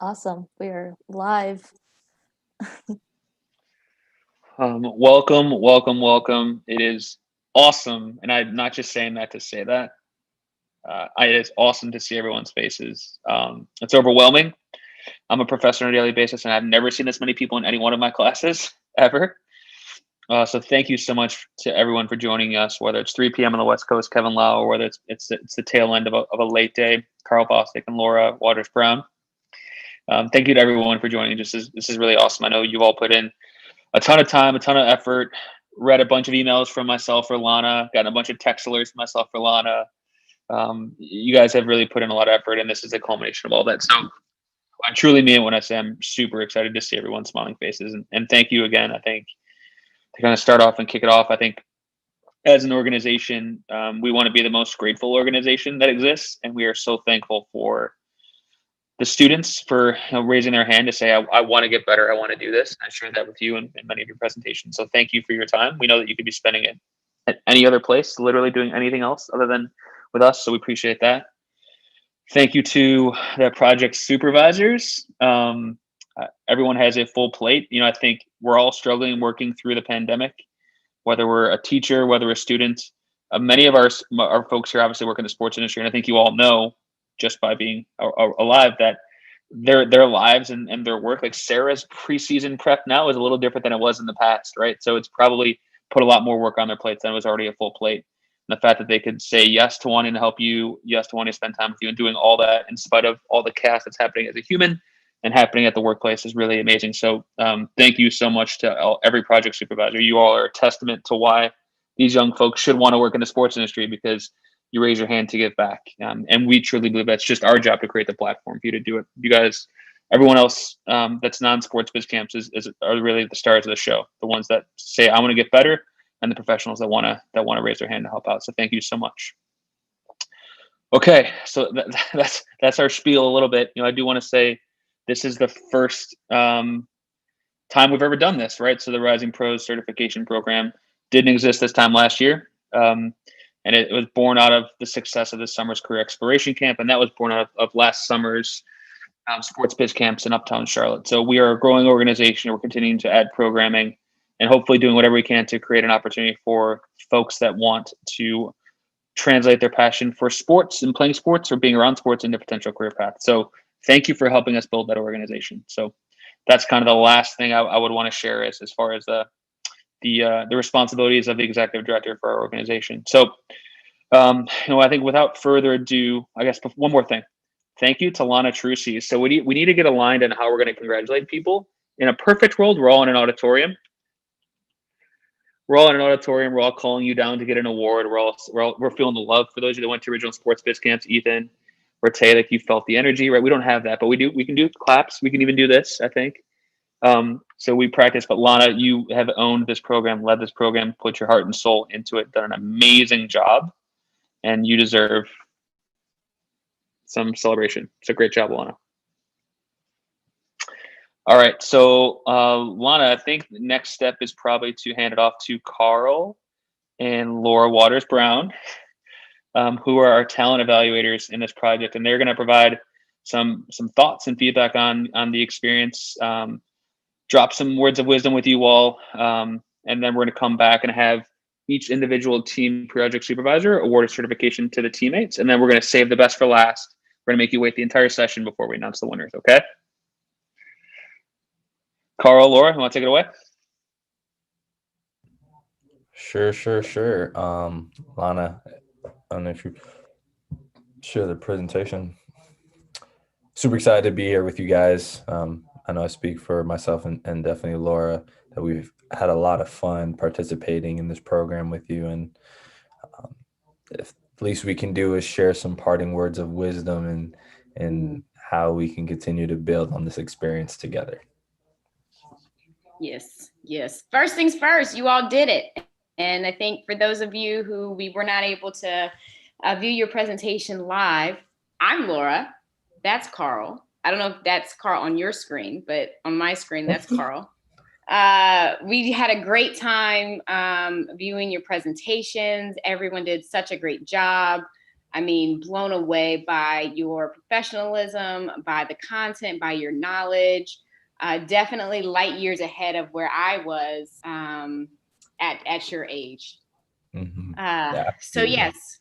Awesome. We are live. Welcome. It is awesome, and I'm not just saying that to say that. It is awesome to see everyone's faces. It's overwhelming. I'm a professor on a daily basis, and I've never seen this many people in any one of my classes ever. So thank you so much to everyone for joining us, whether it's 3 p.m. on the West Coast, Kevin Lau, or whether it's the tail end of a late day, Carl Bostic and Laura Waters Brown. Thank you to everyone for joining. This is really awesome. I know you've all put in a ton of time, a ton of effort, read a bunch of emails from myself for Lana, gotten a bunch of text alerts from myself for Lana. You guys have really put in a lot of effort, and this is a culmination of all that. So I truly mean it when I say I'm super excited to see everyone's smiling faces. And thank you again. I think to kind of start off and kick it off, I think as an organization, we want to be the most grateful organization that exists. And we are so thankful for the students for raising their hand to say, I want to get better. I want to do this. I shared that with you in many of your presentations. So thank you for your time. We know that you could be spending it at any other place, literally doing anything else other than with us. So we appreciate that. Thank you to the project supervisors. Everyone has a full plate. I think we're all struggling working through the pandemic, whether we're a teacher, whether we're a student. Many of our folks here obviously work in the sports industry. And I think you all know just by being alive that their lives and their work, like Sarah's preseason prep now is a little different than it was in the past, right? So it's probably put a lot more work on their plates than it was already a full plate. And the fact that they could say yes to wanting to help you, yes to wanting to spend time with you, and doing all that in spite of all the chaos that's happening as a human and happening at the workplace is really amazing. So thank you so much to every project supervisor. You all are a testament to why these young folks should want to work in the sports industry, because you raise your hand to give back. And we truly believe that's just our job to create the platform for you to do it. You guys, everyone else that's non-sports biz camps are really the stars of the show, the ones that say, I want to get better, and the professionals that want to raise their hand to help out. So thank you so much. Okay, so that's our spiel a little bit. I do want to say this is the first time we've ever done this, right? So the Rising Pros certification program didn't exist this time last year. And it was born out of the success of this summer's career exploration camp. And that was born out of last summer's sports biz camps in Uptown Charlotte. So we are a growing organization. We're continuing to add programming and hopefully doing whatever we can to create an opportunity for folks that want to translate their passion for sports and playing sports or being around sports into potential career path. So thank you for helping us build that organization. So that's kind of the last thing I would want to share as far as the responsibilities of the executive director for our organization. So, I think without further ado, I guess one more thing. Thank you to Lana Trucy. So we need to get aligned on how we're going to congratulate people. In a perfect world, we're all in an auditorium. We're all calling you down to get an award. We're feeling the love for those of you that went to original sports biz camps. Ethan, Rate, like you felt the energy, right? We don't have that, but we can do claps. We can even do this, I think. So we practice, but Lana, you have owned this program, led this program, put your heart and soul into it, done an amazing job, and you deserve some celebration. So great job, Lana. All right, so Lana, I think the next step is probably to hand it off to Carl and Laura Waters Brown, who are our talent evaluators in this project, and they're going to provide some thoughts and feedback on the experience. Drop some words of wisdom with you all, and then we're going to come back and have each individual team project supervisor award a certification to the teammates, and then we're going to save the best for last. We're going to make you wait the entire session before we announce the winners, okay? Carl, Laura, you want to take it away? Sure. Lana, I don't know if you share the presentation. Super excited to be here with you guys. I know I speak for myself and definitely Laura that we've had a lot of fun participating in this program with you. And if the least we can do is share some parting words of wisdom and how we can continue to build on this experience together. Yes. First things first, you all did it. And I think for those of you who we were not able to view your presentation live, I'm Laura. That's Carl. I don't know if that's Carl on your screen, but on my screen, that's Carl. We had a great time viewing your presentations. Everyone did such a great job. I mean, blown away by your professionalism, by the content, by your knowledge. Definitely light years ahead of where I was at your age. Yeah, So yes,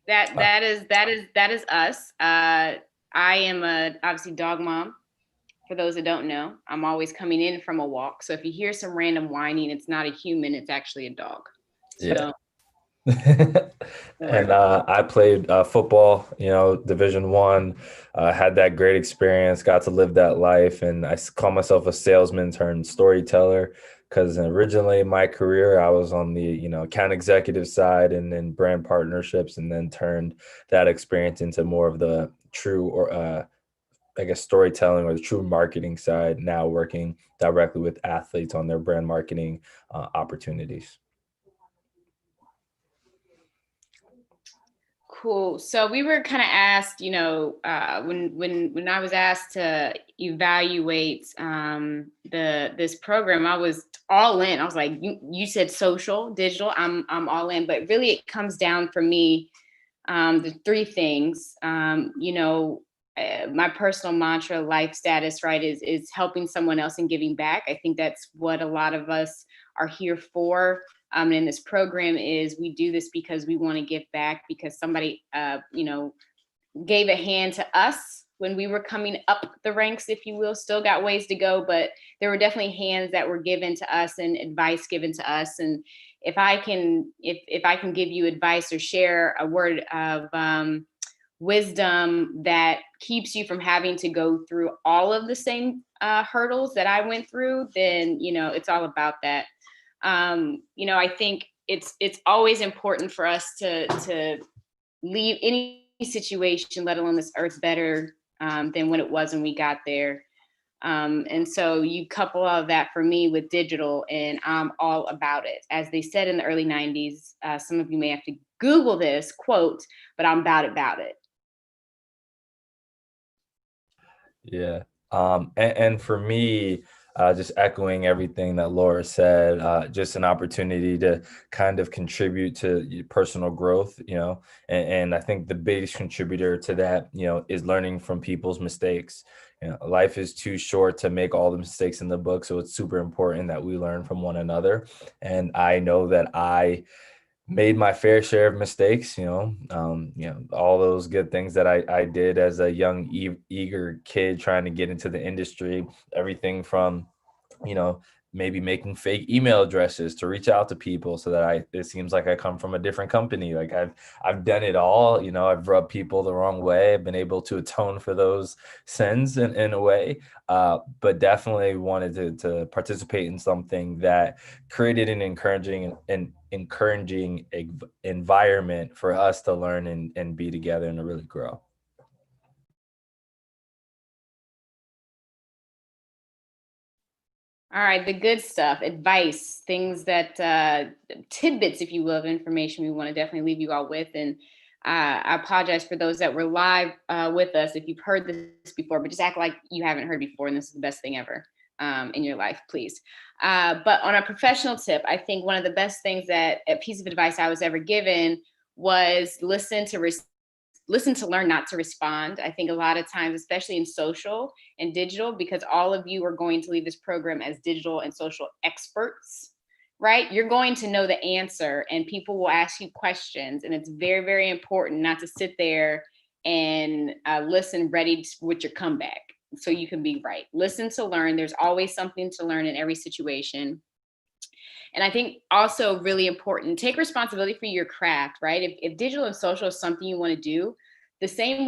that is us. I am obviously dog mom. For those that don't know, I'm always coming in from a walk. So if you hear some random whining, it's not a human, it's actually a dog. yeah. So, And I played football, Division 1. Had that great experience, got to live that life, and I call myself a salesman turned storyteller because originally my career I was on the account executive side and then brand partnerships, and then turned that experience into more of the true or I guess storytelling or the true marketing side. Now working directly with athletes on their brand marketing opportunities. cool. So we were kind of asked, when I was asked to evaluate this program, I was all in. I was like, you said social, digital, I'm all in. But really, it comes down for me the three things. My personal mantra, life status, right, is helping someone else and giving back. I think that's what a lot of us are here for. In this program is we do this because we want to give back because somebody, gave a hand to us when we were coming up the ranks, if you will. Still got ways to go, but there were definitely hands that were given to us and advice given to us. And if I can give you advice or share a word of wisdom that keeps you from having to go through all of the same hurdles that I went through, then it's all about that. I think it's always important for us to leave any situation, let alone this earth, better than when it was when we got there. And so you couple all of that for me with digital, and I'm all about it. As they said in the early 90s, some of you may have to Google this quote, but I'm about it. Yeah. And for me, just echoing everything that Laura said, just an opportunity to kind of contribute to personal growth, and I think the biggest contributor to that, is learning from people's mistakes. Life is too short to make all the mistakes in the book. So it's super important that we learn from one another. And I know that I made my fair share of mistakes, all those good things that I did as a young, eager kid trying to get into the industry, everything from, maybe making fake email addresses to reach out to people so that it seems like I come from a different company. Like I've done it all, I've rubbed people the wrong way. I've been able to atone for those sins in a way, but definitely wanted to participate in something that created an encouraging environment for us to learn and be together and to really grow. All right, the good stuff, advice, things that tidbits, if you will, of information we want to definitely leave you all with. And I apologize for those that were live with us if you've heard this before, but just act like you haven't heard before, and this is the best thing ever in your life, please. But on a professional tip, I think one of the best things a piece of advice I was ever given was listen to learn, not to respond. I think a lot of times, especially in social and digital, because all of you are going to leave this program as digital and social experts, right? You're going to know the answer and people will ask you questions. And it's very, very important not to sit there and listen ready with your comeback so you can be right. Listen to learn. There's always something to learn in every situation. And I think also really important, take responsibility for your craft, right? If digital and social is something you want to do, the same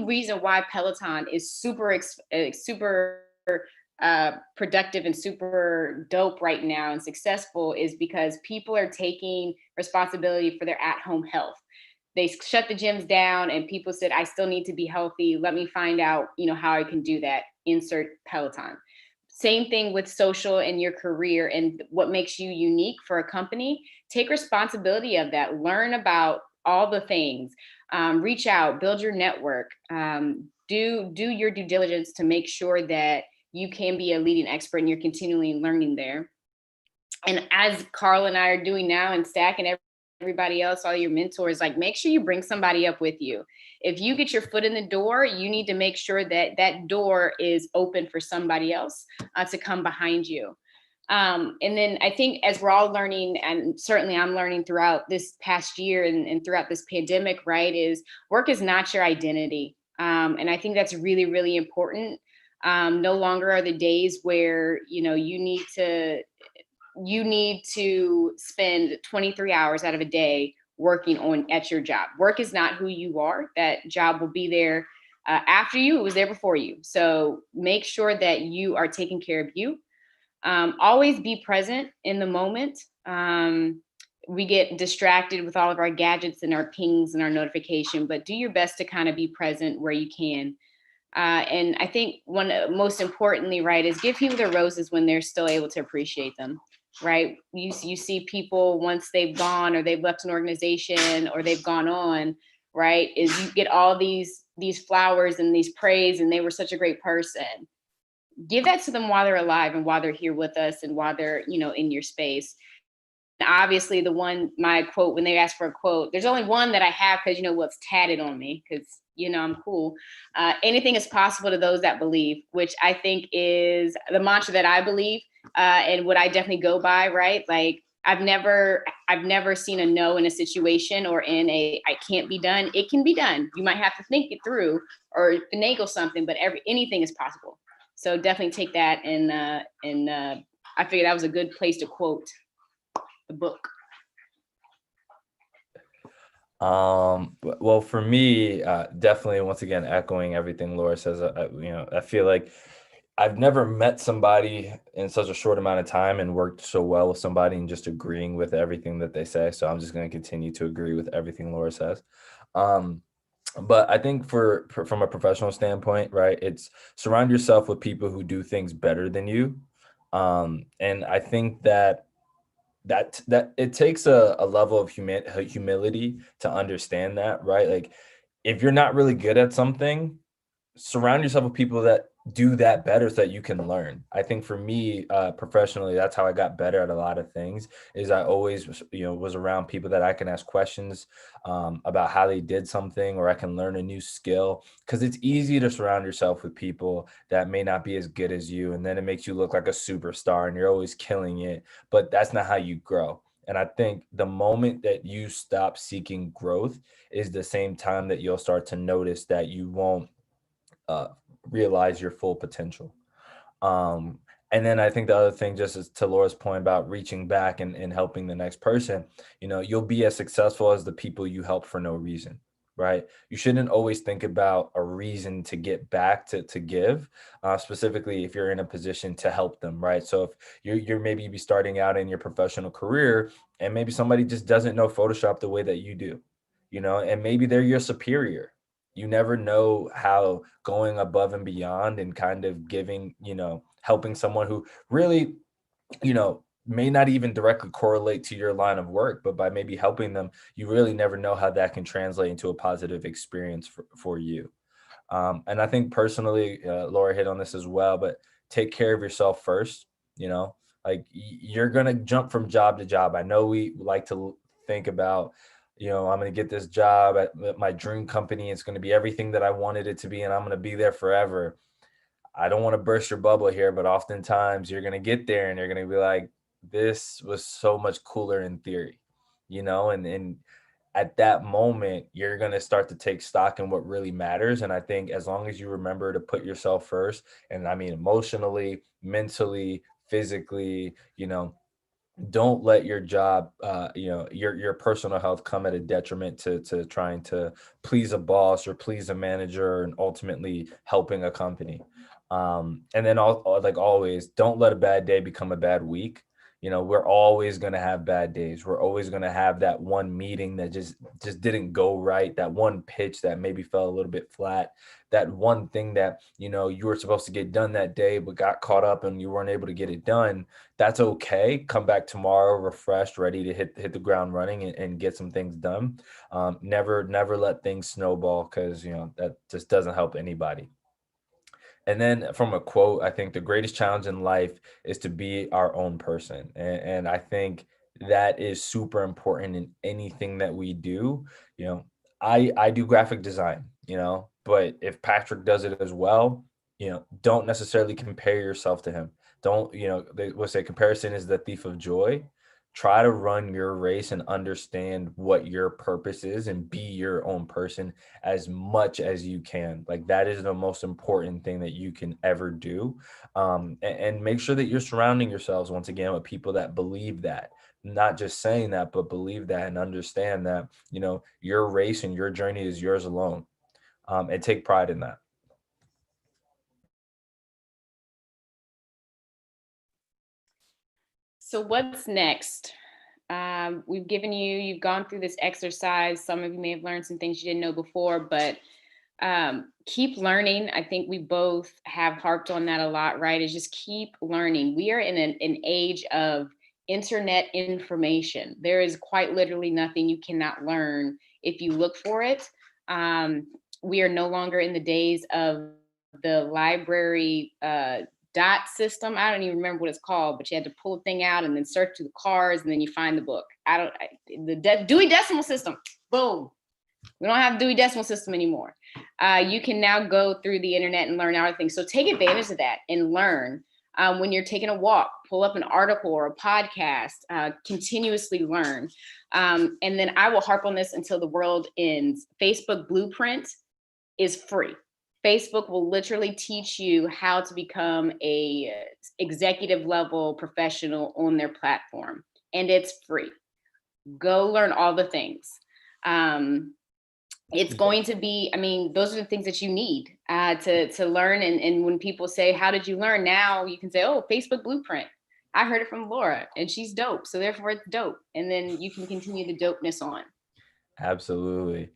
reason why Peloton is super productive and super dope right now and successful is because people are taking responsibility for their at-home health. They shut the gyms down and people said, I still need to be healthy. Let me find out, how I can do that. Insert Peloton. Same thing with social and your career and what makes you unique for a company. Take responsibility of that. Learn about all the things. Reach out, build your network. Do your due diligence to make sure that you can be a leading expert and you're continually learning there. And as Carl and I are doing now and Stack and everybody else, all your mentors, like make sure you bring somebody up with you. If you get your foot in the door, you need to make sure that that door is open for somebody else to come behind you. And then I think as we're all learning, and certainly I'm learning throughout this past year and throughout this pandemic, right, is work is not your identity. And I think that's really, really important. No longer are the days where, you know, you need to spend 23 hours out of a day working on at your job. Work is not who you are. That job will be there after you. It was there before you. So make sure that you are taking care of you. Always be present in the moment. We get distracted with all of our gadgets and our pings and our notification, but do your best to kind of be present where you can. And I think most importantly, right, is give people their roses when they're still able to appreciate them, right? You see people once they've gone or they've left an organization or they've gone on, right, is you get all these flowers and these praise and they were such a great person. Give that to them while they're alive and while they're here with us and while they're, you know, in your space. And obviously my quote, when they ask for a quote, there's only one that I have because, you know, what's tatted on me because, you know, I'm cool. Anything is possible to those that believe, which I think is the mantra that I believe and what I definitely go by, right? Like I've never seen a no in a situation or in a I can't be done. It can be done. You might have to think it through or finagle something, but anything is possible. So definitely take that and I figured that was a good place to quote the book. Well, for me, definitely, once again, echoing everything Laura says, you know, I feel like I've never met somebody in such a short amount of time and worked so well with somebody and just agreeing with everything that they say. So I'm just going to continue to agree with everything Laura says. But I think from a professional standpoint, right, it's surround yourself with people who do things better than you. And I think that it takes a level of humility to understand that, right? Like if you're not really good at something, surround yourself with people that do that better so that you can learn. I think for me, professionally, that's how I got better at a lot of things is I always was around people that I can ask questions about how they did something, or I can learn a new skill, because it's easy to surround yourself with people that may not be as good as you. And then it makes you look like a superstar and you're always killing it, but that's not how you grow. And I think the moment that you stop seeking growth is the same time that you'll start to notice that you won't realize your full potential. And then I think the other thing, just as to Laura's point about reaching back and helping the next person, you'll be as successful as the people you help for no reason, right? You shouldn't always think about a reason to get back to give, specifically if you're in a position to help them, right? So if you're maybe be starting out in your professional career and maybe somebody just doesn't know Photoshop the way that you do, and maybe they're your superior. You never know how going above and beyond and kind of giving, helping someone who really, may not even directly correlate to your line of work, but by maybe helping them, you really never know how that can translate into a positive experience for you. And I think personally, Laura hit on this as well, but take care of yourself first. Like you're going to jump from job to job. I know we like to think about, I'm going to get this job at my dream company. It's going to be everything that I wanted it to be, and I'm going to be there forever. I don't want to burst your bubble here, but oftentimes you're going to get there and you're going to be like, this was so much cooler in theory, and at that moment, you're going to start to take stock in what really matters. And I think as long as you remember to put yourself first, and I mean, emotionally, mentally, physically, don't let your job, your personal health come at a detriment to trying to please a boss or please a manager and ultimately helping a company. And then like always, don't let a bad day become a bad week. We're always going to have bad days. We're always going to have that one meeting that just didn't go right. That one pitch that maybe fell a little bit flat. That one thing that, you were supposed to get done that day, but got caught up and you weren't able to get it done. That's okay. Come back tomorrow, refreshed, ready to hit the ground running and get some things done. Never let things snowball, because, that just doesn't help anybody. And then from a quote, I think the greatest challenge in life is to be our own person. And I think that is super important in anything that we do. You know, I do graphic design, you know, but if Patrick does it as well, you know, don't necessarily compare yourself to him. Don't, you know, they will say comparison is the thief of joy. Try to run your race and understand what your purpose is and be your own person as much as you can. Like that is the most important thing that you can ever do. And make sure that you're surrounding yourselves once again with people that believe that, not just saying that, but believe that and understand that, you know, your race and your journey is yours alone. And take pride in that. So what's next? You've gone through this exercise. Some of you may have learned some things you didn't know before, but keep learning. I think we both have harped on that a lot, right? Is just keep learning. We are in an age of internet information. There is quite literally nothing you cannot learn if you look for it. We are no longer in the days of the library dot system. I don't even remember what it's called, but you had to pull a thing out and then search through the cars and then you find the book. The Dewey Decimal System. Boom. We don't have Dewey Decimal System anymore. You can now go through the internet and learn other things. So take advantage of that and learn. When you're taking a walk, pull up an article or a podcast, continuously learn. And then I will harp on this until the world ends. Facebook Blueprint is free. Facebook will literally teach you how to become a executive level professional on their platform. And it's free. Go learn all the things. It's going to be, I mean, those are the things that you need to learn. And when people say, how did you learn? Now you can say, oh, Facebook Blueprint. I heard it from Laura and she's dope. So therefore it's dope. And then you can continue the dopeness on. Absolutely.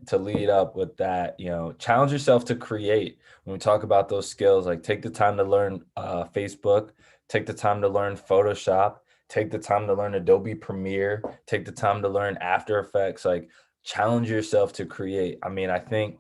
To lead up with that, you know, challenge yourself to create. When we talk about those skills, like take the time to learn Facebook, take the time to learn Photoshop, take the time to learn Adobe Premiere, take the time to learn After Effects. Like challenge yourself to create. I mean, I think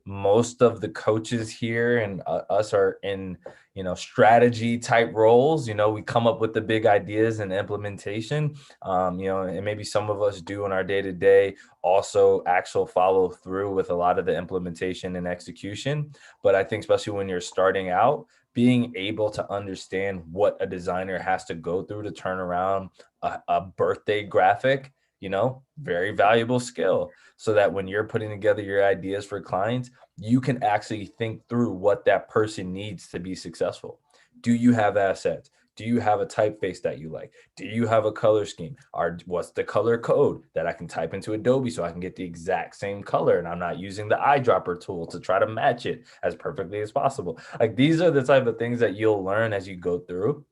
most of the coaches here and us are in, you know, strategy type roles. You know, we come up with the big ideas and implementation, you know, and maybe some of us do in our day to day also actual follow through with a lot of the implementation and execution. But I think especially when you're starting out, being able to understand what a designer has to go through to turn around a birthday graphic, you know, very valuable skill, so that when you're putting together your ideas for clients, you can actually think through what that person needs to be successful. Do you have assets? Do you have a typeface that you like? Do you have a color scheme? What's the color code that I can type into Adobe so I can get the exact same color and I'm not using the eyedropper tool to try to match it as perfectly as possible? Like these are the type of things that you'll learn as you go through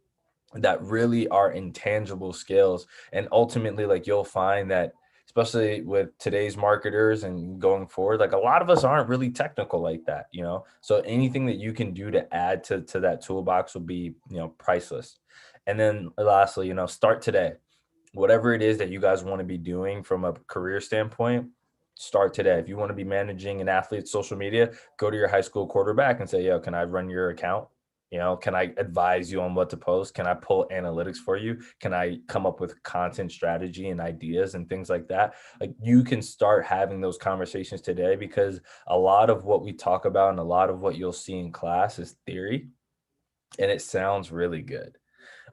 that really are intangible skills. And ultimately, like you'll find that, especially with today's marketers and going forward, like a lot of us aren't really technical like that, you know? So anything that you can do to add to that toolbox will be, you know, priceless. And then lastly, you know, start today. Whatever it is that you guys want to be doing from a career standpoint, start today. If you want to be managing an athlete's social media, go to your high school quarterback and say, yo, can I run your account? You know, can I advise you on what to post? Can I pull analytics for you? Can I come up with content strategy and ideas and things like that? Like you can start having those conversations today, because a lot of what we talk about and a lot of what you'll see in class is theory, and it sounds really good.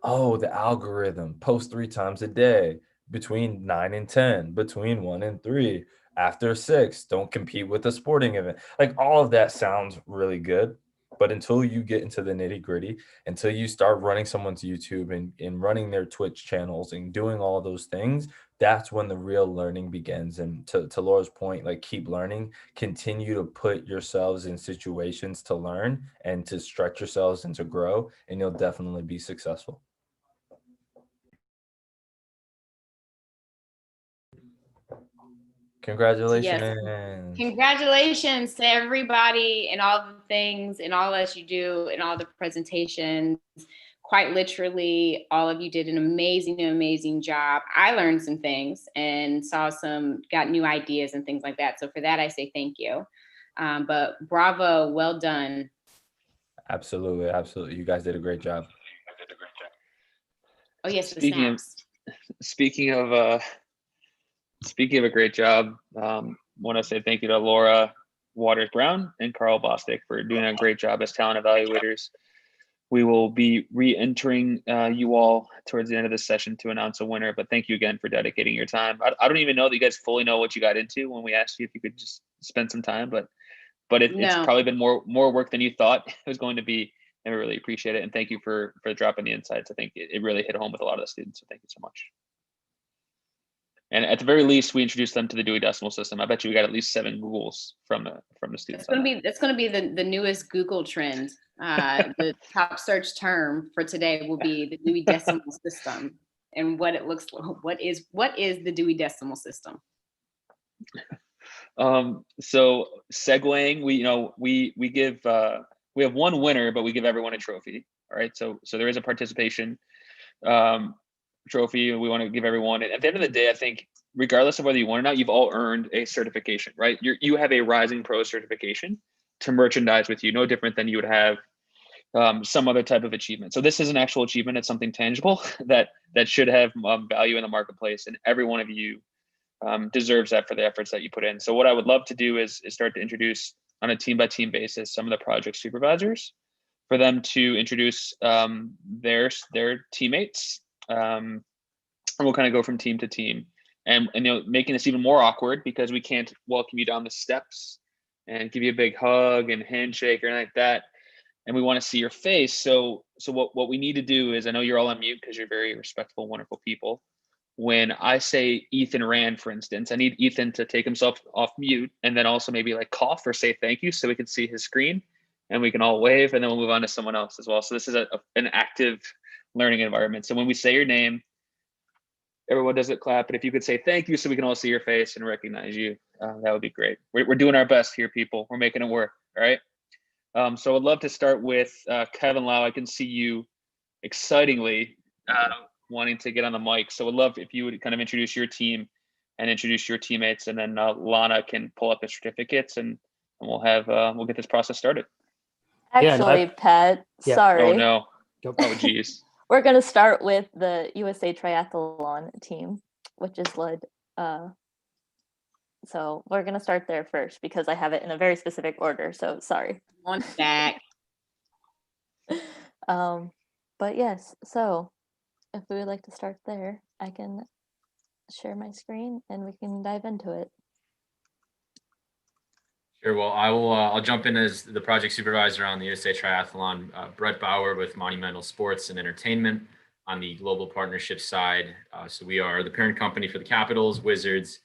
Oh, the algorithm, post 3 times a day, between 9 and 10, between 1 and 3, after 6, don't compete with a sporting event. Like all of that sounds really good. But until you get into the nitty gritty, until you start running someone's YouTube and running their Twitch channels and doing all those things, that's when the real learning begins. And to Laura's point, like keep learning, continue to put yourselves in situations to learn and to stretch yourselves and to grow, and you'll definitely be successful. Congratulations. Yes. Congratulations to everybody and all the things and all that you do and all the presentations. Quite literally, all of you did an amazing job. I learned some things and got new ideas and things like that. So for that, I say thank you. But bravo, well done. Absolutely. You guys did a great job. Oh yes, the Speaking of snaps. speaking of a great job, want to say thank you to Laura Waters Brown and Carl Bostic for doing a great job as talent evaluators. We will be re-entering you all towards the end of this session to announce a winner, but thank you again for dedicating your time. I don't even know that you guys fully know what you got into when we asked you if you could just spend some time, but it's No. probably been more work than you thought it was going to be, and we really appreciate it. And thank you for dropping the insights. I think it really hit home with a lot of the students, so thank you so much. And at the very least, we introduced them to the Dewey Decimal System. I bet you we got at least 7 Googles from the students. That's gonna be the newest Google trend. The top search term for today will be the Dewey Decimal System and what it looks like. What is the Dewey Decimal System? So segueing, we give we have one winner, but we give everyone a trophy. All right. So there is a participation trophy. We want to give everyone. And at the end of the day, I think regardless of whether you won or not, you've all earned a certification, right? You have a Rising Pro certification to merchandise with you, no different than you would have some other type of achievement. So this is an actual achievement. It's something tangible that should have value in the marketplace, and every one of you deserves that for the efforts that you put in. So what I would love to do is start to introduce on a team by team basis some of the project supervisors for them to introduce their teammates. And we'll kind of go from team to team, and making this even more awkward because we can't welcome you down the steps and give you a big hug and handshake or anything like that. And we want to see your face. So what we need to do is, I know you're all on mute because you're very respectful, wonderful people. When I say Ethan ran, for instance, I need Ethan to take himself off mute and then also maybe like cough or say thank you so we can see his screen and we can all wave, and then we'll move on to someone else as well. So this is an active learning environment. So when we say your name, everyone does it clap, but if you could say thank you so we can all see your face and recognize you, that would be great. We're doing our best here, people. We're making it work, all right? So I'd love to start with Kevin Lau. I can see you excitingly wanting to get on the mic. So I'd love if you would kind of introduce your team and introduce your teammates, and then Lana can pull up the certificates and we'll get this process started. Actually, Pat, Yeah. sorry. Oh no. Oh geez. We're going to start with the USA Triathlon team, which is led. So we're going to start there first because I have it in a very specific order. So sorry. On back. But yes, so if we would like to start there, I can share my screen and we can dive into it. Sure. Well, I'll jump in as the project supervisor on the USA Triathlon. Brett Bauer with Monumental Sports and Entertainment on the global partnership side. So we are the parent company for the Capitals, Wizards,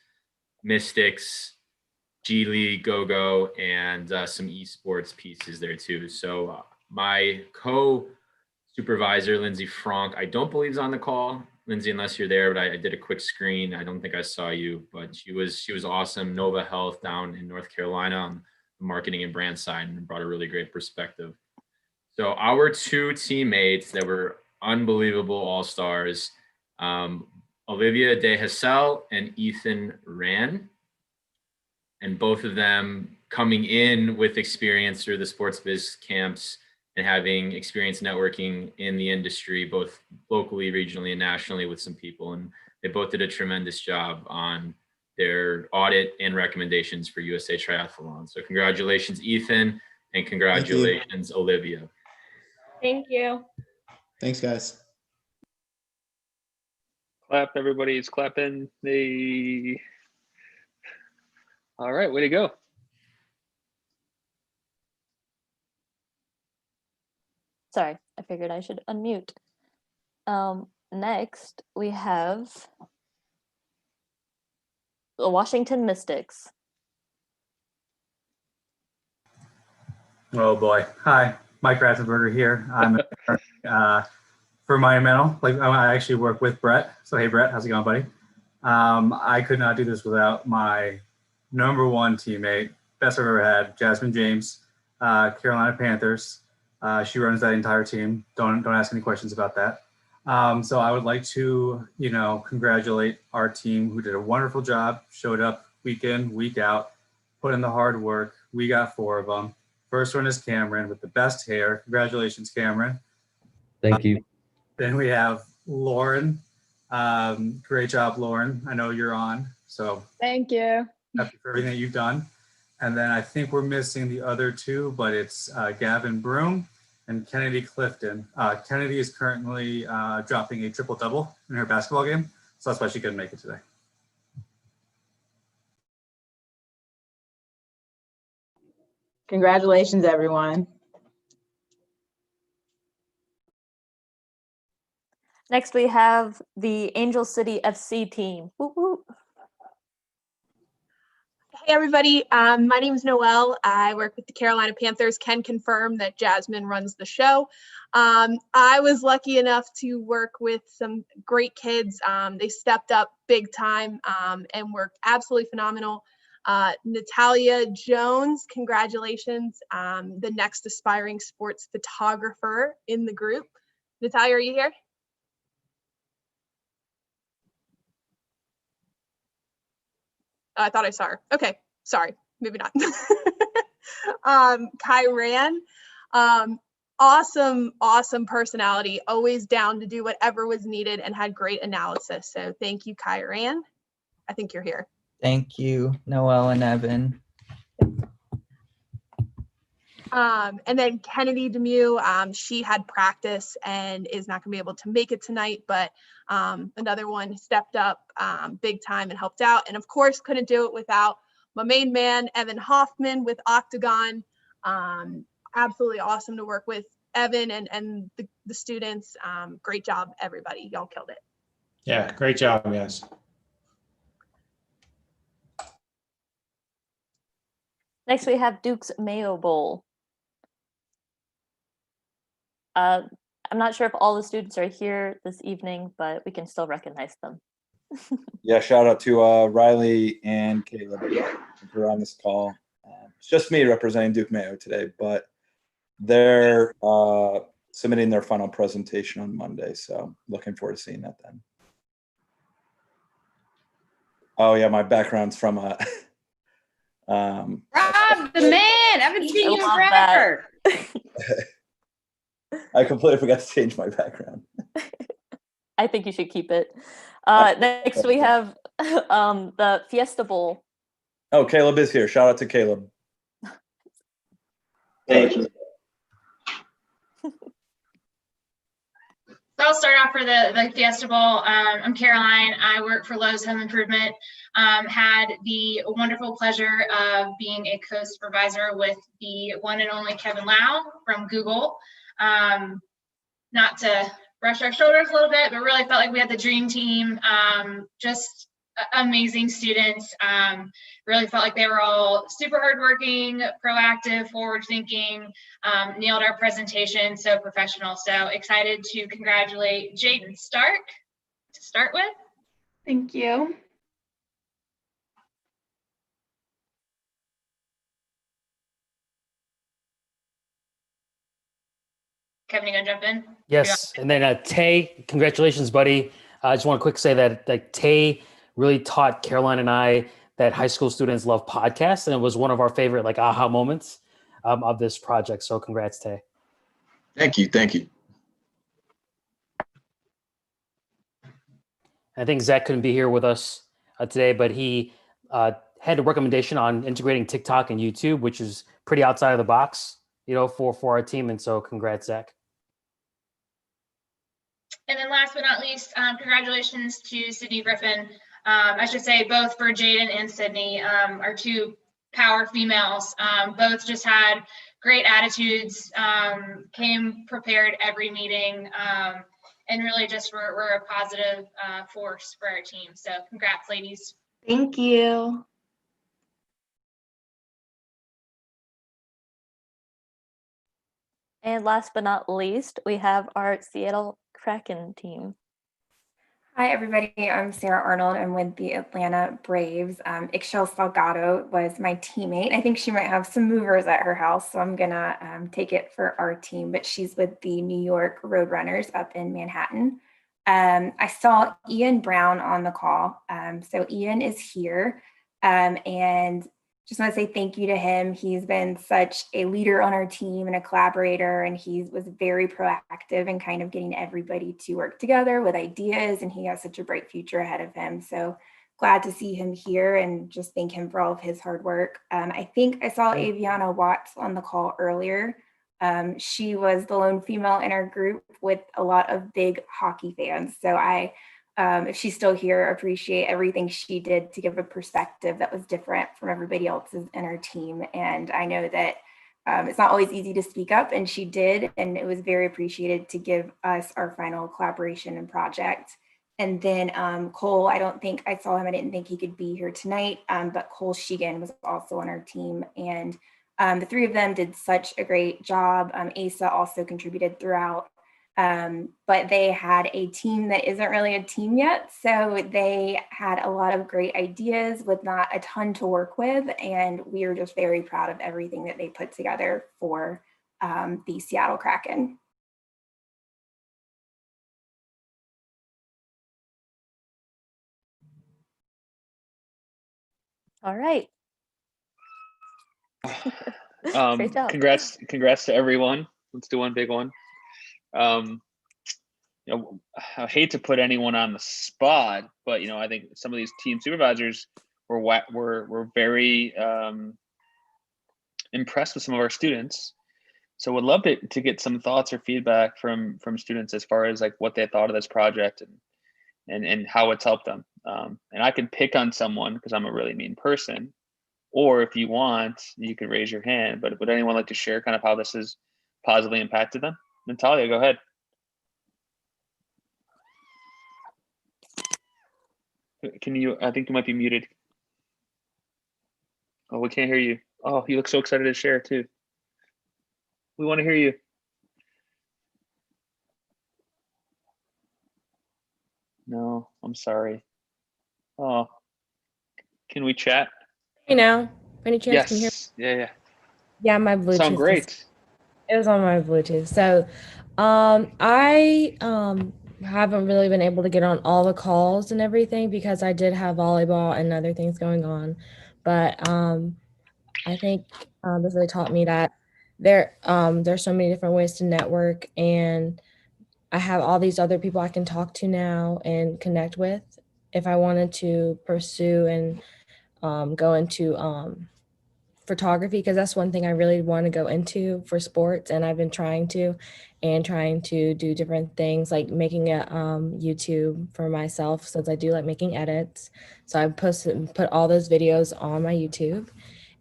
Mystics, G League, Go-Go, and some esports pieces there too. So my co-supervisor, Lindsey Frank, I don't believe is on the call. Lindsey, unless you're there, but I did a quick screen. I don't think I saw you, but she was awesome. Nova Health down in North Carolina on the marketing and brand side, and brought a really great perspective. So our 2 teammates that were unbelievable all-stars, Olivia De Hassel and Ethan Rand, and both of them coming in with experience through the sports biz camps and having experience networking in the industry, both locally, regionally, and nationally with some people. And they both did a tremendous job on their audit and recommendations for USA Triathlon. So congratulations, Ethan, and congratulations, Olivia. Thank you. Thanks, guys. Clap, everybody's clapping. All right, way to go. Sorry, I figured I should unmute. Next, we have the Washington Mystics. Oh boy. Hi, Mike Ratzenberger here. I'm for Monumental. I actually work with Brett. So hey Brett, how's it going, buddy? I could not do this without my #1 teammate, best I've ever had, Jasmine James, Carolina Panthers. She runs that entire team. Don't ask any questions about that. So I would like to, congratulate our team who did a wonderful job, showed up week in, week out, put in the hard work. We got 4 of them. First one is Cameron with the best hair. Congratulations, Cameron. Thank you. Then we have Lauren. Great job, Lauren. I know you're on, so Thank you. happy for everything that you've done. And then I think we're missing the other two, but it's Gavin Broom and Kennedy Clifton. Kennedy is currently dropping a triple-double in her basketball game, so that's why she couldn't make it today. Congratulations, everyone. Next, we have the Angel City FC team. Woo woo. Hey everybody, my name is Noelle. I work with the Carolina Panthers. Can confirm that Jasmine runs the show. I was lucky enough to work with some great kids. They stepped up big time and were absolutely phenomenal. Natalya Jones, congratulations, the next aspiring sports photographer in the group. Natalya, are you here? I thought I saw her. Okay, sorry, maybe not. Kyran, awesome personality, always down to do whatever was needed and had great analysis. So thank you, Kyran. I think you're here. Thank you, Noelle and Evan. And then Kennedy Demiu, she had practice and is not gonna be able to make it tonight, but another one stepped up big time and helped out. And of course, couldn't do it without my main man, Evan Hoffman with Octagon. Absolutely awesome to work with Evan and the students. Great job, everybody. Y'all killed it. Yeah, great job, guys. Next, we have Duke's Mayo Bowl. I'm not sure if all the students are here this evening, but we can still recognize them. Yeah, shout out to Riley and Caleb who are on this call. It's just me representing Duke Mayo today, but they're submitting their final presentation on Monday, so looking forward to seeing that then. Oh yeah, my background's from Rob, the man. I haven't seen you in forever. I completely forgot to change my background. I think you should keep it. Next, we have the Fiesta Bowl. Oh, Caleb is here. Shout out to Caleb. Thank you. So I'll start off for the Fiesta Bowl. I'm Caroline. I work for Lowe's Home Improvement. Had the wonderful pleasure of being a co-supervisor with the one and only Kevin Lau from Google. Not to brush our shoulders a little bit, but really felt like we had the dream team. Just amazing students. Really felt like they were all super hardworking, proactive, forward-thinking, nailed our presentation, so professional. So excited to congratulate Jaden Stark to start with. Thank you. Kevin, you gonna jump in? Yes, and then Tay, congratulations, buddy. I just want to quick say that Tay really taught Caroline and I that high school students love podcasts, and it was one of our favorite aha moments of this project. So congrats, Tay. Thank you. I think Zach couldn't be here with us today, but he had a recommendation on integrating TikTok and YouTube, which is pretty outside of the box, for our team. And so congrats, Zach. And then last but not least, congratulations to Sydney Griffin. I should say both for Jaden and Sydney, our two power females. Both just had great attitudes, came prepared every meeting, and really just were a positive force for our team. So congrats, ladies. Thank you. And last but not least, we have our Seattle Kraken team. Hi, everybody. I'm Sarah Arnold. I'm with the Atlanta Braves. Ixchel Salgado was my teammate. I think she might have some movers at her house, so I'm going to take it for our team, but she's with the New York Roadrunners up in Manhattan. I saw Ian Brown on the call. So Ian is here, and just want to say thank you to him. He's been such a leader on our team and a collaborator, and he was very proactive in kind of getting everybody to work together with ideas, and he has such a bright future ahead of him. So glad to see him here and just thank him for all of his hard work. I think I saw Aviana Watts on the call earlier. She was the lone female in our group with a lot of big hockey fans. So if she's still here, appreciate everything she did to give a perspective that was different from everybody else's in our team. And I know that it's not always easy to speak up, and she did, and it was very appreciated to give us our final collaboration and project. And then Cole, I don't think I saw him. I didn't think he could be here tonight, but Cole Sheegan was also on our team. And the three of them did such a great job. Asa also contributed throughout. But they had a team that isn't really a team yet. So they had a lot of great ideas with not a ton to work with. And we are just very proud of everything that they put together for the Seattle Kraken. All right. Great job. Congrats to everyone. Let's do one big one. I hate to put anyone on the spot, but I think some of these team supervisors were very impressed with some of our students. So would love to get some thoughts or feedback from students as far as like what they thought of this project and how it's helped them. And I can pick on someone because I'm a really mean person, or if you want, you can raise your hand. But would anyone like to share kind of how this has positively impacted them? Natalya, go ahead. I think you might be muted. Oh, we can't hear you. Oh, you look so excited to share too. We want to hear you. No, I'm sorry. Oh, can we chat? Hey now, any chance Yes. can you hear me? Yeah. Yeah, my Bluetooth. Sound great. It was on my Bluetooth. So, I haven't really been able to get on all the calls and everything because I did have volleyball and other things going on. But I think this really taught me that there's so many different ways to network, and I have all these other people I can talk to now and connect with if I wanted to pursue and go into photography, because that's one thing I really want to go into for sports, and I've been trying to do different things like making a YouTube for myself, since I do like making edits. So I put all those videos on my YouTube,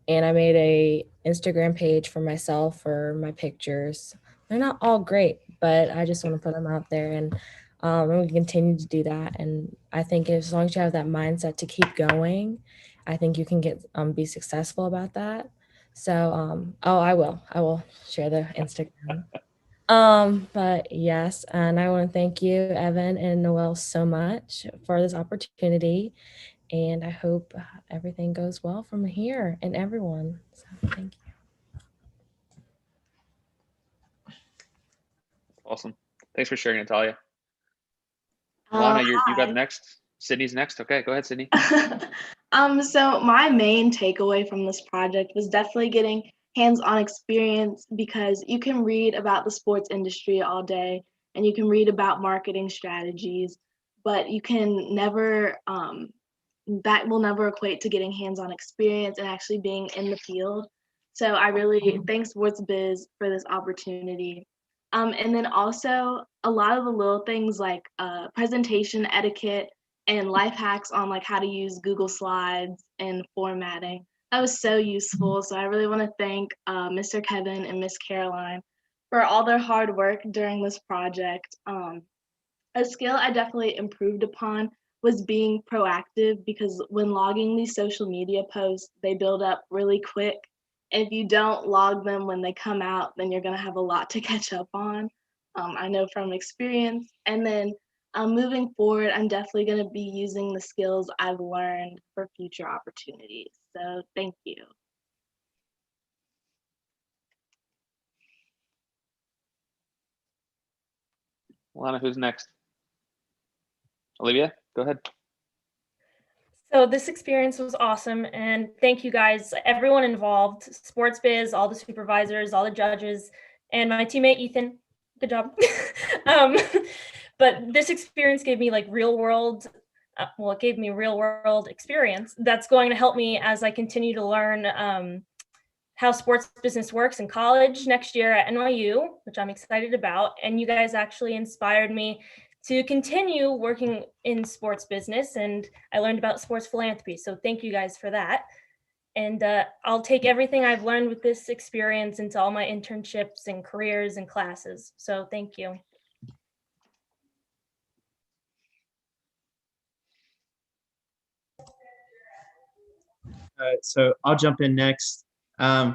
and I made a Instagram page for myself for my pictures. They're not all great, but I just want to put them out there, and we continue to do that. And I think as long as you have that mindset to keep going, I think you can be successful about that. So, I will share the Instagram. But yes, and I want to thank you, Evan and Noel, so much for this opportunity. And I hope everything goes well from here and everyone. So thank you. Awesome. Thanks for sharing, Natalya. Lana, you got Hi. next. Sydney's next. Okay, go ahead, Sydney. So my main takeaway from this project was definitely getting hands-on experience, because you can read about the sports industry all day and you can read about marketing strategies, but you can never that will never equate to getting hands-on experience and actually being in the field. So I really thank Sports Biz for this opportunity. And then also a lot of the little things like presentation etiquette and life hacks on like how to use Google Slides and formatting. That was so useful. So I really want to thank Mr. Kevin and Miss Caroline for all their hard work during this project. A skill I definitely improved upon was being proactive, because when logging these social media posts, they build up really quick. If you don't log them when they come out, then you're going to have a lot to catch up on. I know from experience. And then moving forward, I'm definitely going to be using the skills I've learned for future opportunities. So thank you. Lana, who's next? Olivia, go ahead. So this experience was awesome, and thank you guys, everyone involved, sports biz, all the supervisors, all the judges, and my teammate Ethan. Good job. um, but this experience gave me like real world, it gave me real world experience that's going to help me as I continue to learn how sports business works in college next year at NYU, which I'm excited about. And you guys actually inspired me to continue working in sports business, and I learned about sports philanthropy. So thank you guys for that. And I'll take everything I've learned with this experience into all my internships and careers and classes. So thank you. All right, so I'll jump in next.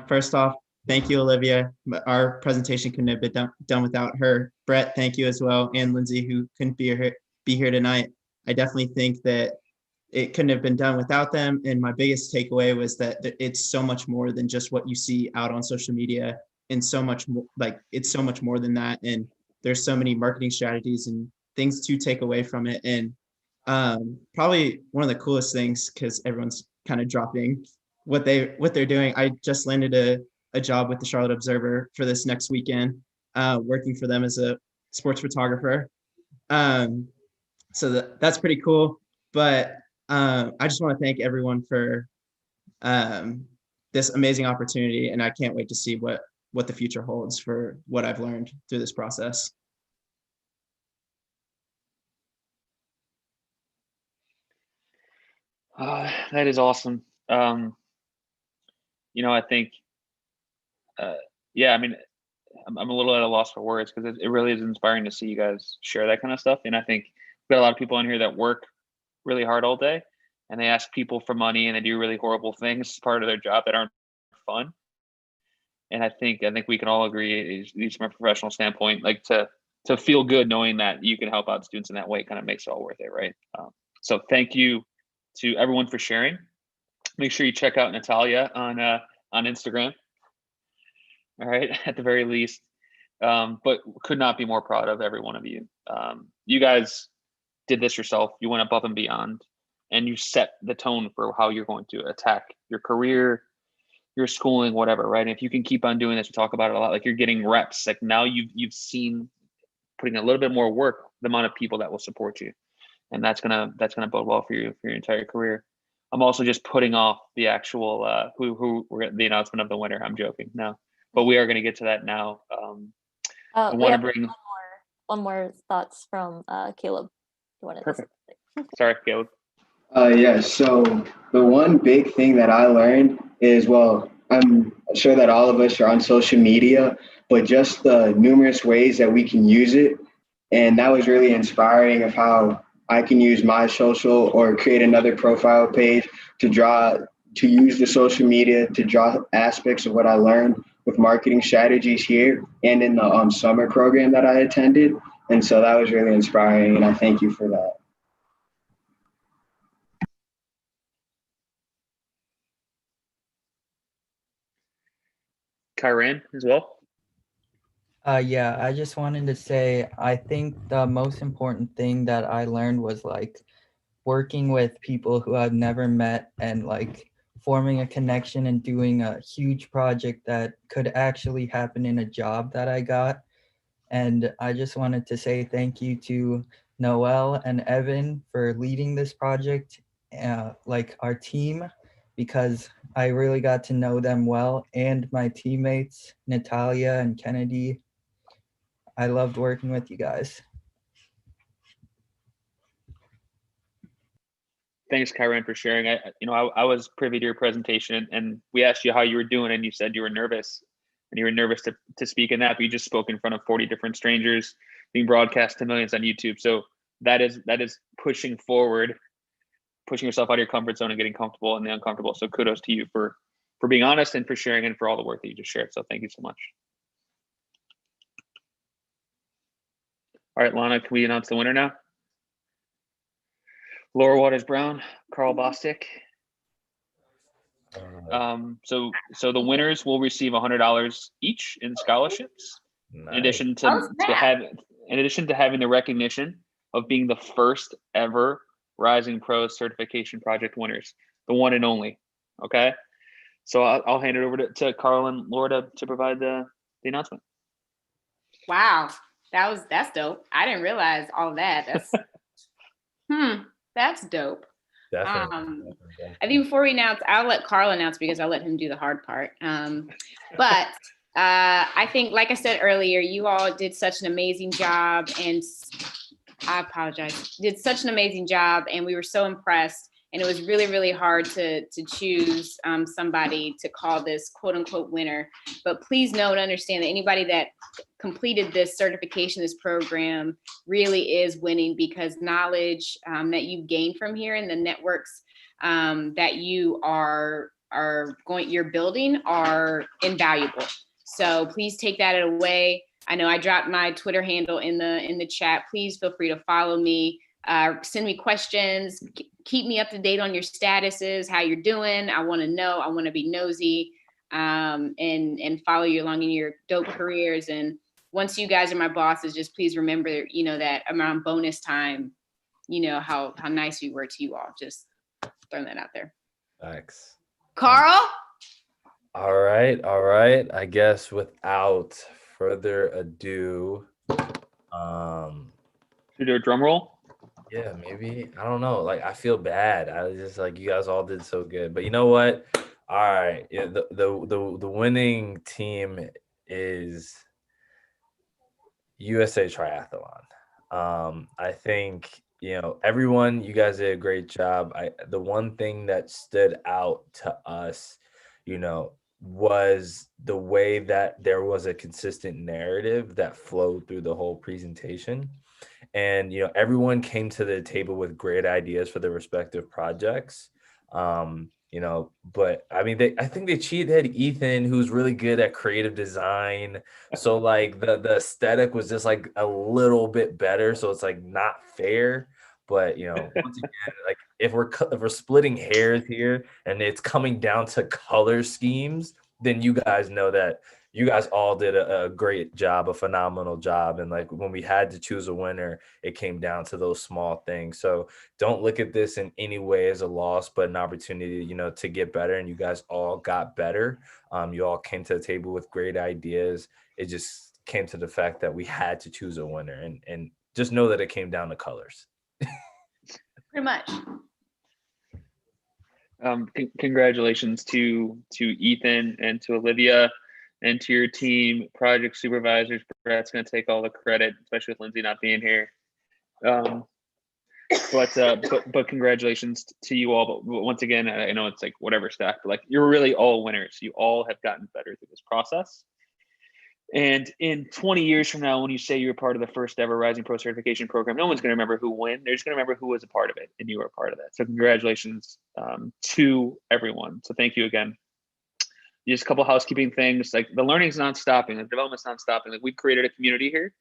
First off, thank you, Olivia. Our presentation couldn't have been done without her. Brett, thank you as well, and Lindsay, who couldn't be here tonight. I definitely think that it couldn't have been done without them. And my biggest takeaway was that it's so much more than just what you see out on social media, and so much more, like it's so much more than that. And there's so many marketing strategies and things to take away from it. And probably one of the coolest things, because everyone's kind of dropping what they're doing. I just landed a job with the Charlotte Observer for this next weekend, working for them as a sports photographer. So that's pretty cool. But I just want to thank everyone for this amazing opportunity, and I can't wait to see what the future holds for what I've learned through this process. That is awesome. I think, yeah, I mean, I'm a little at a loss for words, because it really is inspiring to see you guys share that kind of stuff. And I think we've got a lot of people in here that work really hard all day, and they ask people for money, and they do really horrible things as part of their job that aren't fun. And I think we can all agree, at least from a professional standpoint, like to feel good knowing that you can help out students in that way kind of makes it all worth it, right? So thank you to everyone for sharing. Make sure you check out Natalya on Instagram. All right, at the very least. But could not be more proud of every one of you. You guys did this yourself. You went above and beyond, and you set the tone for how you're going to attack your career, your schooling, whatever, right? And if you can keep on doing this, we talk about it a lot, like you're getting reps. Like now you've seen putting a little bit more work, the amount of people that will support you. And that's gonna bode well for you for your entire career. I'm also just putting off the actual the announcement of the winner. I'm joking, no, but we are going to get to that now. I want to bring one more thoughts from Caleb. You wanted Perfect. Sorry, Caleb. Yeah. So the one big thing that I learned is, well, I'm sure that all of us are on social media, but just the numerous ways that we can use it, and that was really inspiring of how I can use my social or create another profile page to use the social media to draw aspects of what I learned with marketing strategies here and in the summer program that I attended. And so that was really inspiring, and I thank you for that. Kyran as well. Yeah, I just wanted to say, I think the most important thing that I learned was like working with people who I've never met, and like forming a connection and doing a huge project that could actually happen in a job that I got. And I just wanted to say thank you to Noel and Evan for leading this project, like our team, because I really got to know them well, and my teammates, Natalya and Kennedy. I loved working with you guys. Thanks, Kyran, for sharing. I was privy to your presentation, and we asked you how you were doing, and you said you were nervous, and you were nervous to speak in that, but you just spoke in front of 40 different strangers, being broadcast to millions on YouTube. So that is pushing forward, pushing yourself out of your comfort zone and getting comfortable in the uncomfortable. So kudos to you for being honest and for sharing, and for all the work that you just shared. So thank you so much. All right, Lana, can we announce the winner now? Laura Waters Brown, Carl Bostic. So the winners will receive $100 each in scholarships, Nice. in addition to having the recognition of being the first ever Rising Pro Certification Project winners, the one and only. Okay. So I'll hand it over to Carl and Laura to provide the announcement. Wow, that's dope. I didn't realize all that. That's dope. Definitely. I think before we announce, I'll let Carl announce because I'll let him do the hard part. But I think, like I said earlier, you all did such an amazing job, and I apologize. Did such an amazing job, and we were so impressed. And it was really, really hard to choose somebody to call this quote unquote winner. But please know and understand that anybody that completed this certification, this program really is winning, because knowledge that you've gained from here and the networks that you're building are invaluable. So please take that away. I know I dropped my Twitter handle in the chat. Please feel free to follow me. Send me questions, keep me up to date on your statuses, how you're doing. I want to know, I want to be nosy, and follow you along in your dope careers. And once you guys are my bosses, just please remember, that around bonus time, how nice we were to you all. Just throwing that out there. Thanks. Carl? All right. I guess without further ado, should we do a drum roll? Yeah, maybe. I don't know. Like, I feel bad. I was just like, you guys all did so good. But you know what? All right. Yeah, the winning team is USA Triathlon. I think, everyone, you guys did a great job. The one thing that stood out to us, was the way that there was a consistent narrative that flowed through the whole presentation. And, everyone came to the table with great ideas for their respective projects. But I mean, I think they cheated Ethan, who's really good at creative design. So like the aesthetic was just like a little bit better. So it's like not fair. But, once again, like if we're splitting hairs here and it's coming down to color schemes, then you guys know that you guys all did a great job, a phenomenal job. And like when we had to choose a winner, it came down to those small things. So don't look at this in any way as a loss, but an opportunity, to get better. And you guys all got better. You all came to the table with great ideas. It just came to the fact that we had to choose a winner, and just know that it came down to colors. Pretty much. Congratulations to Ethan and to Olivia and to your team, project supervisors. Brett's going to take all the credit, especially with Lindsey not being here. But congratulations to you all. But once again, I know it's like whatever stack, but like you're really all winners. You all have gotten better through this process. And in 20 years from now, when you say you're part of the first ever Rising Pro certification program, no one's going to remember who won. They're just going to remember who was a part of it, and you were a part of that. So congratulations to everyone. So thank you again. Just a couple housekeeping things. Like the learning's not stopping, the development's not stopping. Like we've created a community here.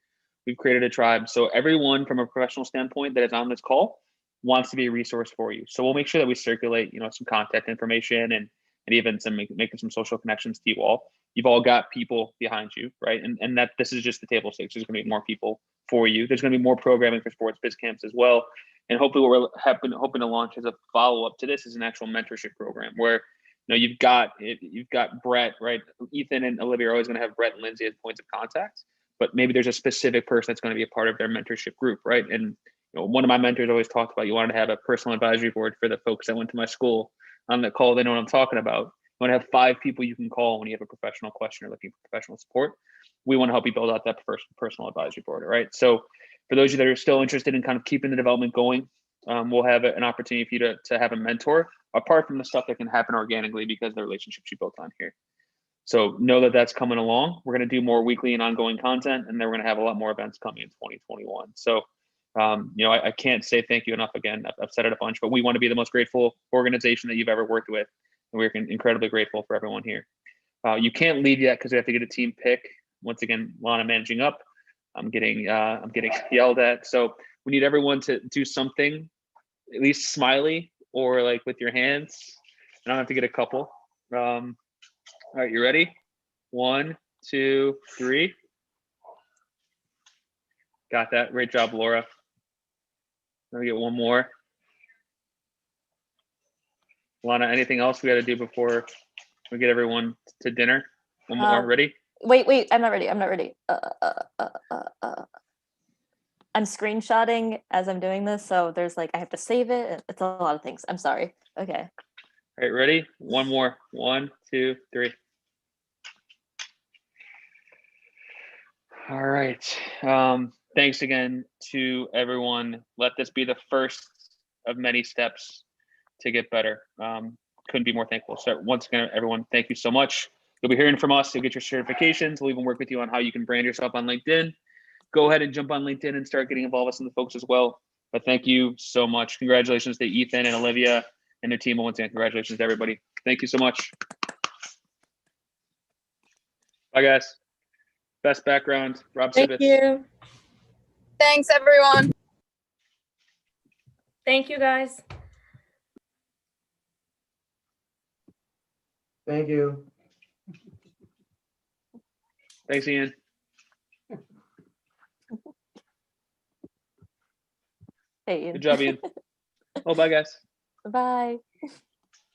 We've created a tribe. So everyone from a professional standpoint that is on this call wants to be a resource for you. So we'll make sure that we circulate, some contact information and even making some social connections to you all. You've all got people behind you, right? And that this is just the table stakes. There's going to be more people for you. There's going to be more programming for sports biz camps as well. And hopefully what we're hoping to launch as a follow-up to this is an actual mentorship program where, you've got Brett, right? Ethan and Olivia are always going to have Brett and Lindsey as points of contact, but maybe there's a specific person that's going to be a part of their mentorship group, right? And one of my mentors always talked about you wanted to have a personal advisory board for the folks that went to my school on the call. They know what I'm talking about. You want to have 5 people you can call when you have a professional question or looking for professional support. We want to help you build out that first personal advisory board, right? So for those of you that are still interested in kind of keeping the development going, we'll have an opportunity for you to have a mentor, apart from the stuff that can happen organically because of the relationships you built on here. So know that that's coming along. We're going to do more weekly and ongoing content, and then we're going to have a lot more events coming in 2021. So, I can't say thank you enough again. I've said it a bunch, but we want to be the most grateful organization that you've ever worked with. And we're incredibly grateful for everyone here. You can't leave yet because we have to get a team pick. Once again, Lana managing up. I'm getting yelled at. So we need everyone to do something, at least smiley or like with your hands. And I have to get a couple. All right, you ready? 1, 2, 3. Got that. Great job, Laura. Let me get one more. Lana, anything else we got to do before we get everyone to dinner? One more, ready? Wait, I'm not ready. I'm screenshotting as I'm doing this, so there's like I have to save it. It's a lot of things. I'm sorry. Okay. All right, ready? One more. 1, 2, 3. All right. Thanks again to everyone. Let this be the first of many steps to get better. Couldn't be more thankful. So once again, everyone, thank you so much. You'll be hearing from us. You'll get your certifications. We'll even work with you on how you can brand yourself on LinkedIn. Go ahead and jump on LinkedIn and start getting involved with some of the folks as well. But thank you so much. Congratulations to Ethan and Olivia and their team. Once again, congratulations to everybody. Thank you so much. Bye, guys. Best background, Rob Thank Sivitz. you. Thanks, everyone. Thank you, guys. Thank you. Thanks, Ian. Hey, Ian. Good job, Ian. Oh, bye, guys. Bye.